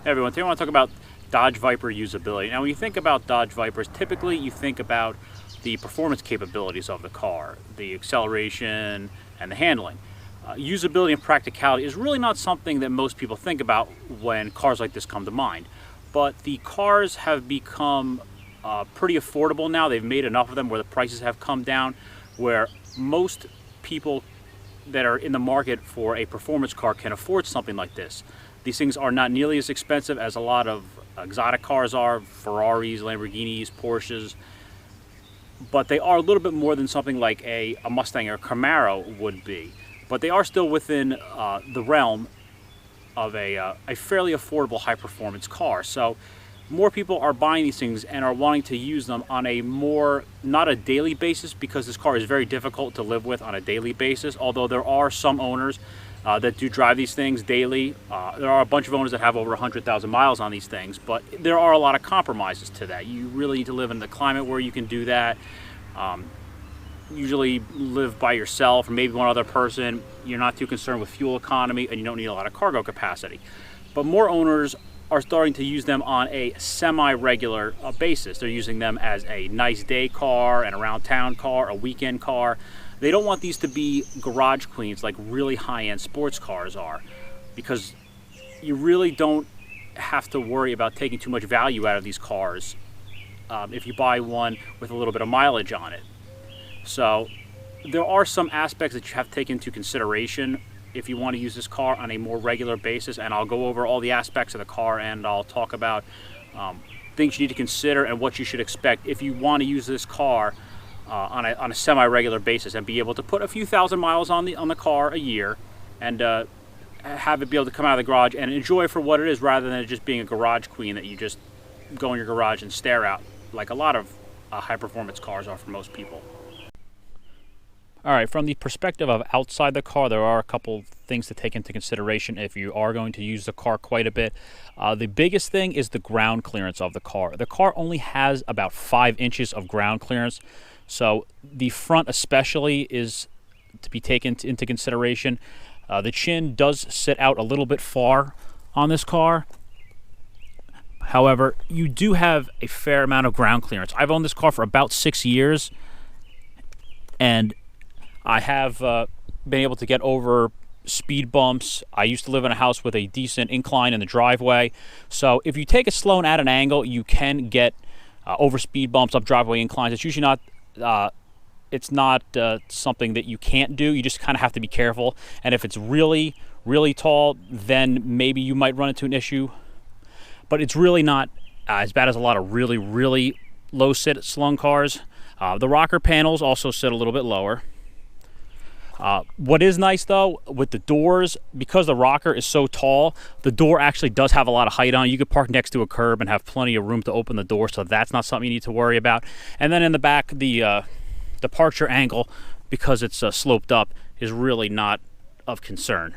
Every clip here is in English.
Hey everyone, today I want to talk about Dodge Viper usability. Now when you think about Dodge Vipers, typically you think about the performance capabilities of the car, the acceleration and the handling. Usability and practicality is really not something that most people think about when cars like this come to mind. But the cars have become pretty affordable now. They've made enough of them where the prices have come down, where most people that are in the market for a performance car can afford something like this. These things are not nearly as expensive as a lot of exotic cars are, Ferraris, Lamborghinis, Porsches, but they are a little bit more than something like a Mustang or a Camaro would be. But they are still within the realm of a fairly affordable high-performance car. So more people are buying these things and are wanting to use them on a more, not a daily basis, because this car is very difficult to live with on a daily basis, although there are some owners that do drive these things daily. There are a bunch of owners that have over 100,000 miles on these things, but there are a lot of compromises to that. You really need to live in the climate where you can do that. Usually live by yourself or maybe one other person. You're not too concerned with fuel economy and you don't need a lot of cargo capacity. But more owners are starting to use them on a semi-regular basis. They're using them as a nice day car, an around town car, a weekend car. They don't want these to be garage queens like really high-end sports cars are, because you really don't have to worry about taking too much value out of these cars if you buy one with a little bit of mileage on it. So there are some aspects that you have to take into consideration if you want to use this car on a more regular basis, and I'll go over all the aspects of the car and I'll talk about things you need to consider and what you should expect if you want to use this car on a semi-regular basis and be able to put a few thousand miles on the car a year and have it be able to come out of the garage and enjoy it for what it is, rather than it just being a garage queen that you just go in your garage and stare at like a lot of high-performance cars are for most people. All right, from the perspective of outside the car, there are a couple things to take into consideration if you are going to use the car quite a bit. The biggest thing is the ground clearance of the car. The car only has about 5 inches of ground clearance, so the front especially is to be taken into consideration. The chin does sit out a little bit far on this car. However, you do have a fair amount of ground clearance. I've owned this car for about 6 years, and I have been able to get over speed bumps. I used to live in a house with a decent incline in the driveway. So if you take it slow and at an angle, you can get over speed bumps, up driveway inclines. It's usually not something that you can't do. You just kind of have to be careful. And if it's really, really tall, then maybe you might run into an issue. But it's really not as bad as a lot of really, really low slung cars. The rocker panels also sit a little bit lower. What is nice though, with the doors, because the rocker is so tall, the door actually does have a lot of height on it. You could park next to a curb and have plenty of room to open the door, so that's not something you need to worry about. And then in the back, the departure angle, because it's sloped up, is really not of concern.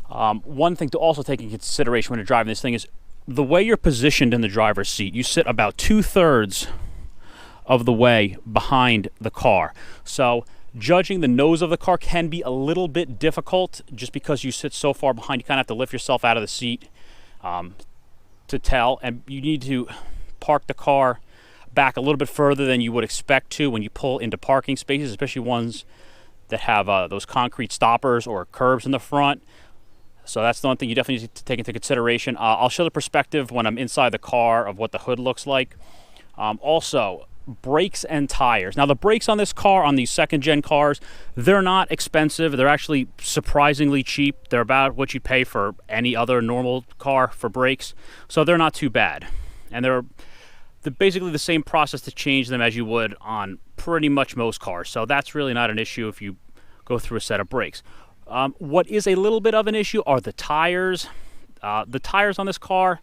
One thing to also take into consideration when you're driving this thing is the way you're positioned in the driver's seat. You sit about 2/3 of the way behind the car. So judging the nose of the car can be a little bit difficult just because you sit so far behind. You kind of have to lift yourself out of the seat to tell, and you need to park the car back a little bit further than you would expect to when you pull into parking spaces, especially ones that have those concrete stoppers or curbs in the front. So that's the one thing you definitely need to take into consideration. I'll show the perspective when I'm inside the car of what the hood looks like. Also, brakes and tires. Now the brakes on this car, on these second gen cars, they're not expensive. They're actually surprisingly cheap. They're about what you pay for any other normal car for brakes, so they're not too bad. And they're basically the same process to change them as you would on pretty much most cars, so that's really not an issue if you go through a set of brakes. What is a little bit of an issue are the tires. The tires on this car,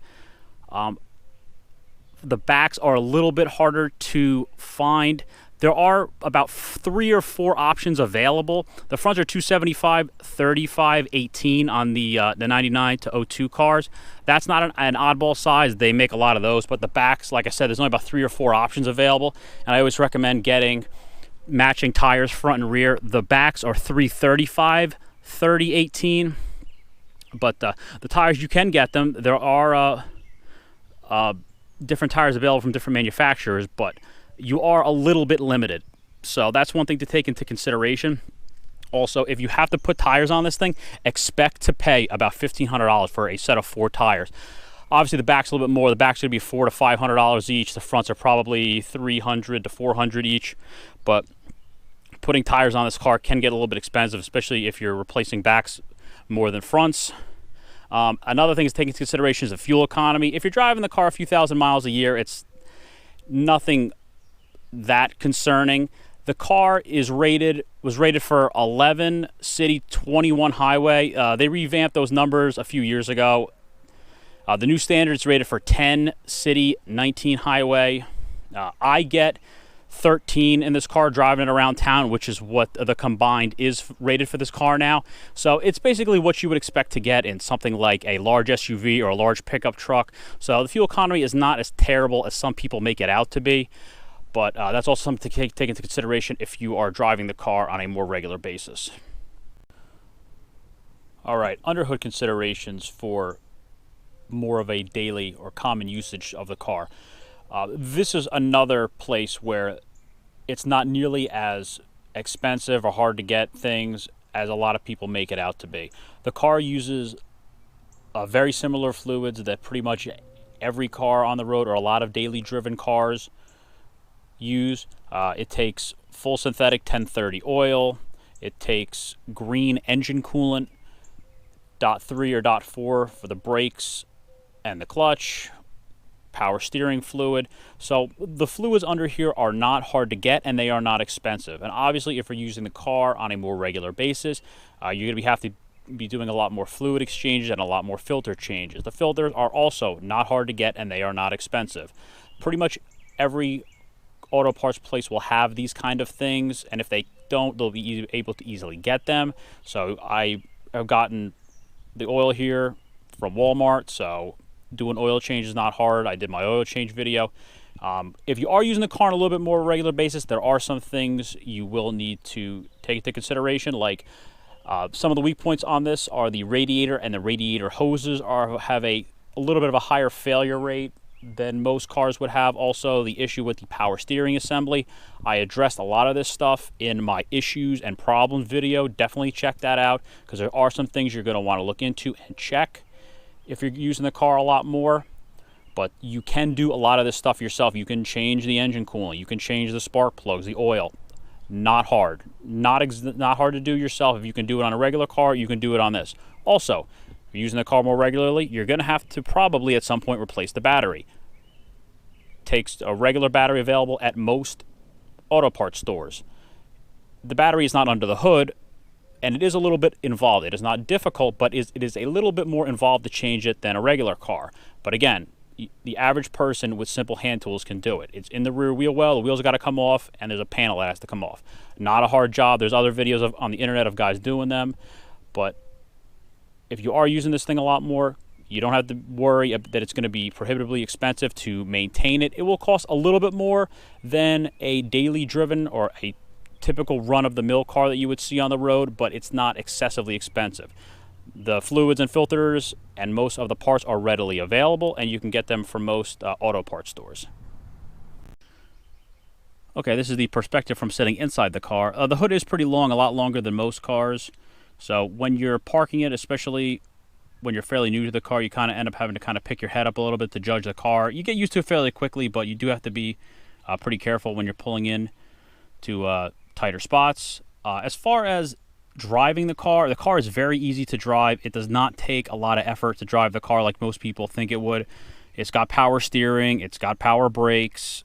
the backs are a little bit harder to find. There are about 3 or 4 options available. The fronts are 275, 35, 18 on the 99 to 02 cars. That's not an oddball size. They make a lot of those, but the backs, like I said, there's only about 3 or 4 options available, and I always recommend getting matching tires front and rear. The backs are 335, 30, 18. But the tires, you can get them. There are different tires available from different manufacturers, but you are a little bit limited. So that's one thing to take into consideration. Also, if you have to put tires on this thing, expect to pay about $1,500 for a set of 4 tires. Obviously, the back's a little bit more. The back's going to be $400 to $500 each. The fronts are probably $300 to $400 each. But putting tires on this car can get a little bit expensive, especially if you're replacing backs more than fronts. Another thing to take into consideration is the fuel economy. If you're driving the car a few thousand miles a year, it's nothing that concerning. The car was rated for 11 city, 21 highway. They revamped those numbers a few years ago. The new standard's rated for 10 city, 19 highway. I get 13 in this car driving it around town, which is what the combined is rated for this car now. So it's basically what you would expect to get in something like a large SUV or a large pickup truck. So the fuel economy is not as terrible as some people make it out to be. But that's also something to take into consideration if you are driving the car on a more regular basis. All right, underhood considerations for more of a daily or common usage of the car. This is another place where it's not nearly as expensive or hard to get things as a lot of people make it out to be. The car uses very similar fluids that pretty much every car on the road or a lot of daily driven cars use. It takes full synthetic 1030 oil. It takes green engine coolant, .3 or .4 for the brakes and the clutch, power steering fluid. So the fluids under here are not hard to get and they are not expensive. And obviously if you're using the car on a more regular basis, you're going to have to be doing a lot more fluid exchanges and a lot more filter changes. The filters are also not hard to get and they are not expensive. Pretty much every auto parts place will have these kind of things, and if they don't, they'll be able to easily get them. So I have gotten the oil here from Walmart, so doing oil change is not hard. I did my oil change video. If you are using the car on a little bit more regular basis, there are some things you will need to take into consideration, like some of the weak points on this are the radiator and the radiator hoses have a little bit of a higher failure rate than most cars would have. Also, the issue with the power steering assembly. I addressed a lot of this stuff in my issues and problems video. Definitely check that out because there are some things you're going to want to look into and check if you're using the car a lot more. But you can do a lot of this stuff yourself. You can change the engine coolant. You can change the spark plugs, the oil. Not hard. Not hard to do yourself. If you can do it on a regular car, you can do it on this. Also, if you're using the car more regularly, you're going to have to probably at some point replace the battery. Takes a regular battery available at most auto parts stores. The battery is not under the hood, and it is a little bit involved. It is not difficult, but it is a little bit more involved to change it than a regular car. But again, the average person with simple hand tools can do it. It's in the rear wheel well. The wheels got to come off, and there's a panel that has to come off. Not a hard job. There's other videos on the internet of guys doing them, but if you are using this thing a lot more, you don't have to worry that it's going to be prohibitively expensive to maintain it. It will cost a little bit more than a daily driven or a typical run-of-the-mill car that you would see on the road, but it's not excessively expensive. The fluids and filters and most of the parts are readily available, and you can get them from most auto parts stores. Okay, this is the perspective from sitting inside the car. The hood is pretty long, a lot longer than most cars. So when you're parking it, especially when you're fairly new to the car, you kind of end up having to kind of pick your head up a little bit to judge the car. You get used to it fairly quickly, but you do have to be pretty careful when you're pulling in to tighter spots. As far as driving the car is very easy to drive. It does not take a lot of effort to drive the car like most people think it would. It's got power steering, it's got power brakes.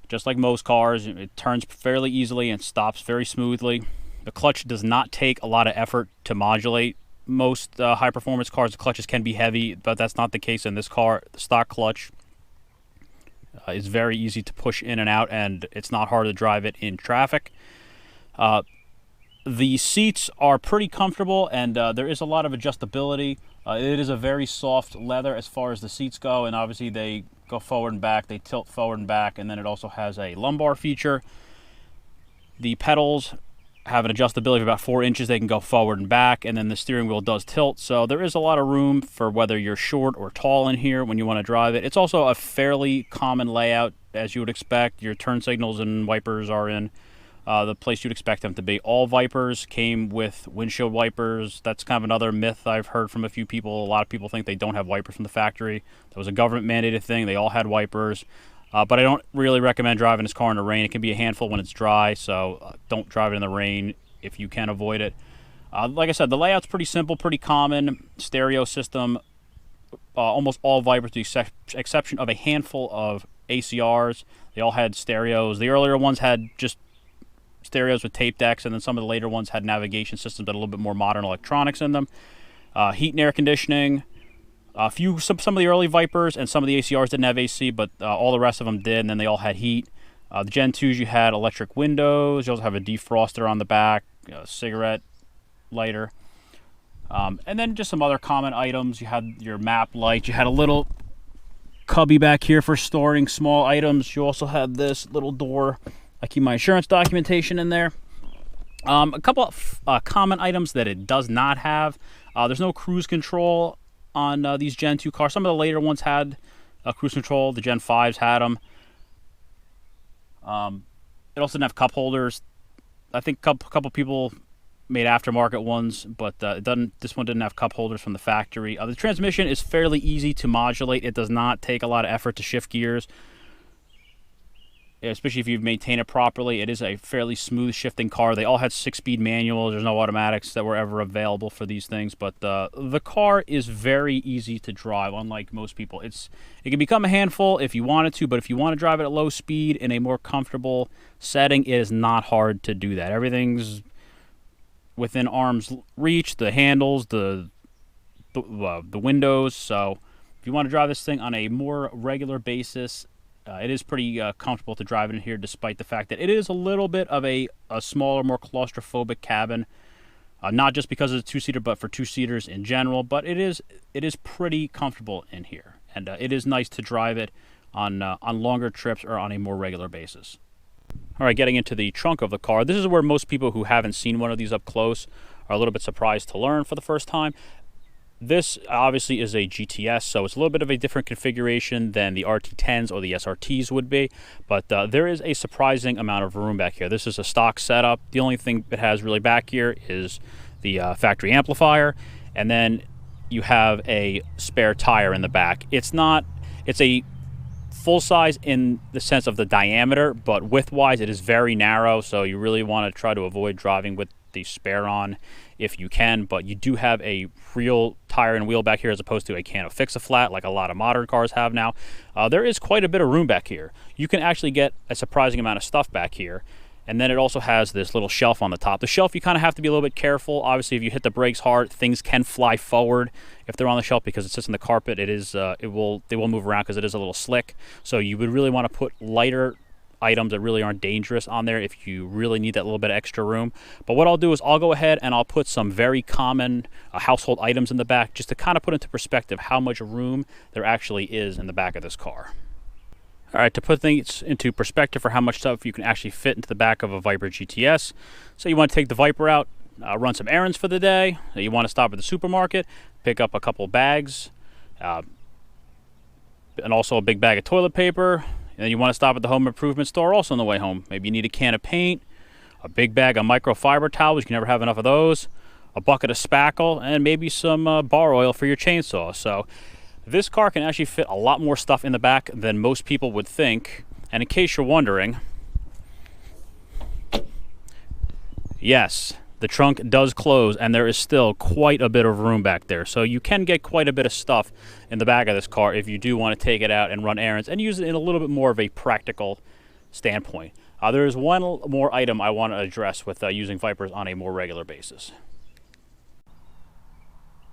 Just like most cars, it turns fairly easily and stops very smoothly. The clutch does not take a lot of effort to modulate. Most high-performance cars, the clutches can be heavy, but that's not the case in this car. The stock clutch is very easy to push in and out, and it's not hard to drive it in traffic. The seats are pretty comfortable, and there is a lot of adjustability. It is a very soft leather as far as the seats go, and obviously they go forward and back, they tilt forward and back, and then it also has a lumbar feature. The pedals have an adjustability of about 4 inches. They can go forward and back, and then the steering wheel does tilt, so there is a lot of room for whether you're short or tall in here when you want to drive it. It's also a fairly common layout, as you would expect. Your turn signals and wipers are in the place you'd expect them to be. All Vipers came with windshield wipers. That's kind of another myth I've heard from a few people. A lot of people think they don't have wipers from the factory. That was a government mandated thing. They all had wipers. But I don't really recommend driving this car in the rain. It can be a handful when it's dry, so don't drive it in the rain if you can avoid it. Like I said, the layout's pretty simple, pretty common. Stereo system, almost all Vipers, with the exception of a handful of ACRs. They all had stereos. The earlier ones had just stereos with tape decks, and then some of the later ones had navigation systems that had a little bit more modern electronics in them. Heat and air conditioning. Some of the early Vipers and some of the ACRs didn't have AC, but all the rest of them did, and then they all had heat. The Gen 2s, you had electric windows. You also have a defroster on the back, a cigarette lighter. And then just some other common items. You had your map light. You had a little cubby back here for storing small items. You also had this little door. I keep my insurance documentation in there. A couple of common items that it does not have. There's no cruise control on these Gen 2 cars. Some of the later ones had cruise control. The Gen 5s had them. It also didn't have cup holders. I think a couple people made aftermarket ones, but this one didn't have cup holders from the factory. The transmission is fairly easy to modulate. It does not take a lot of effort to shift gears, especially if you maintain it properly. It is a fairly smooth shifting car. They all had 6-speed manuals. There's no automatics that were ever available for these things, but the car is very easy to drive, unlike most people. It can become a handful if you wanted to, but if you want to drive it at low speed in a more comfortable setting, it is not hard to do that. Everything's within arm's reach, the handles, the windows. So if you want to drive this thing on a more regular basis, it is pretty comfortable to drive in here, despite the fact that it is a little bit of a smaller, more claustrophobic cabin. Not just because it's a two-seater, but for two-seaters in general. But it is pretty comfortable in here, and it is nice to drive it on longer trips or on a more regular basis. All right, getting into the trunk of the car. This is where most people who haven't seen one of these up close are a little bit surprised to learn for the first time. This obviously is a GTS, so it's a little bit of a different configuration than the RT10s or the SRTs would be, but there is a surprising amount of room back here. This is a stock setup. The only thing it has really back here is the factory amplifier, and then you have a spare tire in the back. It's a full size in the sense of the diameter, but width-wise it is very narrow, so you really want to try to avoid driving with the spare on if you can, but you do have a real tire and wheel back here as opposed to a can of fix-a-flat like a lot of modern cars have now. There is quite a bit of room back here. You can actually get a surprising amount of stuff back here, and then it also has this little shelf on the top. The shelf, you kind of have to be a little bit careful. Obviously, if you hit the brakes hard, things can fly forward if they're on the shelf because it sits in the carpet. They will move around because it is a little slick. So you would really want to put lighter items that really aren't dangerous on there if you really need that little bit of extra room. But what I'll do is I'll go ahead and I'll put some very common household items in the back just to kind of put into perspective how much room there actually is in the back of this car. All right, to put things into perspective for how much stuff you can actually fit into the back of a Viper GTS. So you want to take the Viper out, run some errands for the day. You want to stop at the supermarket, pick up a couple bags, and also a big bag of toilet paper. And then you want to stop at the home improvement store also on the way home. Maybe you need a can of paint, a big bag of microfiber towels. You can never have enough of those. A bucket of spackle, and maybe some bar oil for your chainsaw. So this car can actually fit a lot more stuff in the back than most people would think. And in case you're wondering, yes, the trunk does close, and there is still quite a bit of room back there. So you can get quite a bit of stuff in the back of this car if you do want to take it out and run errands and use it in a little bit more of a practical standpoint. There is one more item I want to address with using Vipers on a more regular basis.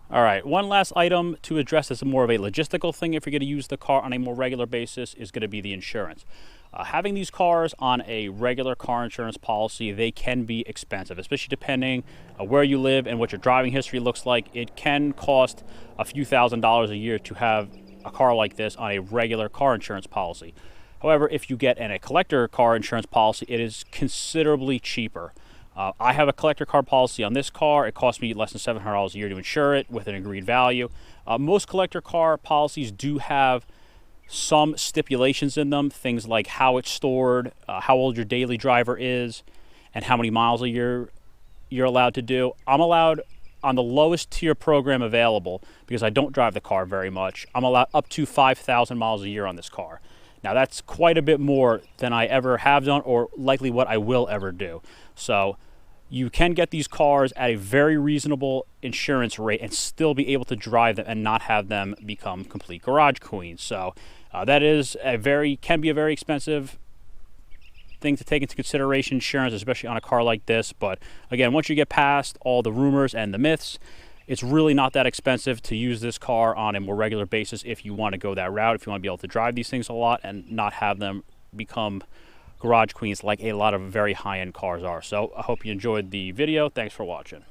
All right, one last item to address as more of a logistical thing if you're going to use the car on a more regular basis is going to be the insurance. Having these cars on a regular car insurance policy, they can be expensive, especially depending where you live and what your driving history looks like. It can cost a few $1,000s a year to have a car like this on a regular car insurance policy. However, if you get a collector car insurance policy, it is considerably cheaper. I have a collector car policy on this car. It cost me less than $700 a year to insure it with an agreed value. Most collector car policies do have some stipulations in them, things like how it's stored, how old your daily driver is, and how many miles a year you're allowed to do. I'm allowed on the lowest tier program available, because I don't drive the car very much, I'm allowed up to 5,000 miles a year on this car. Now that's quite a bit more than I ever have done, or likely what I will ever do. So you can get these cars at a very reasonable insurance rate and still be able to drive them and not have them become complete garage queens. So that is can be a very expensive thing to take into consideration, insurance, especially on a car like this. But again, once you get past all the rumors and the myths, it's really not that expensive to use this car on a more regular basis if you want to go that route, if you want to be able to drive these things a lot and not have them become garage queens like a lot of very high-end cars are. So I hope you enjoyed the video. Thanks for watching.